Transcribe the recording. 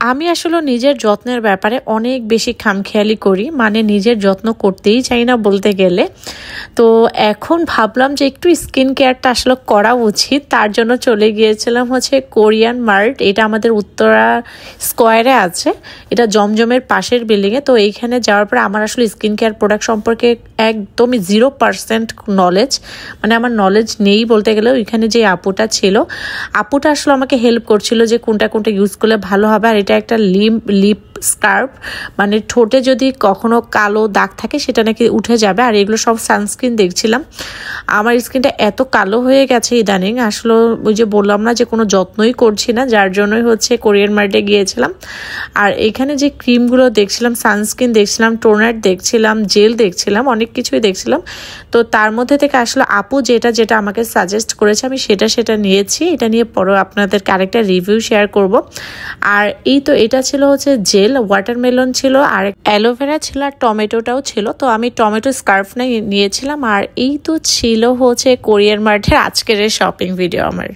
আমি আসলে নিজের যত্নের ব্যাপারে অনেক বেশি খামখেয়ালি করি, মানে নিজের যত্ন করতেই চাই না বলতে গেলে। তো এখন ভাবলাম যে একটু স্কিন কেয়ারটা আসলে করা উচিত, তার জন্য চলে গিয়েছিলাম হচ্ছে কোরিয়ান মার্ট। এটা আমাদের উত্তরা স্কোয়ারে আছে, এটা জমজমের পাশের বিল্ডিংয়ে। তো এইখানে যাওয়ার পরে আমার আসলে স্কিন কেয়ার প্রোডাক্ট সম্পর্কে একদমই 0% নলেজ, মানে আমার নলেজ নেই বলতে গেলে। ওইখানে যে আপুটা ছিল, আপুটা আসলে আমাকে হেল্প করছিল যে কোনটা কোনটা ইউজ করলে ভালো হবে। আর এটা একটা লিপ স্কার্ফ, মানে ঠোঁটে যদি কখনো কালো দাগ থাকে সেটা নাকি উঠে যাবে। আর এগুলো সব সানস্ক্রিন দেখছিলাম। আমার স্কিনটা এত কালো হয়ে গেছে ইদানিং, আসলে ওই যে বললাম না যে কোনো যত্নই করছি না, যার জন্যই হচ্ছে কোরিয়ান মার্টে গিয়েছিলাম। আর এখানে যে ক্রিমগুলো দেখছিলাম, সানস্ক্রিন দেখছিলাম, টোনার দেখছিলাম, জেল দেখছিলাম, অনেক কিছুই দেখছিলাম। তো তার মধ্যে থেকে আসলে আপু যেটা আমাকে সাজেস্ট করেছে আমি সেটা নিয়েছি। এটা নিয়ে পরে আপনাদেরকে আরেকটা রিভিউ শেয়ার করব। আর এই তো এটা ছিল হচ্ছে জেল, ওয়াটারমেলন ছিল, আর অ্যালোভেরা ছিল, আর টমেটোটাও ছিল। তো আমি টমেটো স্কার্ফ নিয়েছিলাম। আর এই তো ছিল হচ্ছে কোরিয়ান মার্টের আজকের শপিং ভিডিও আমার।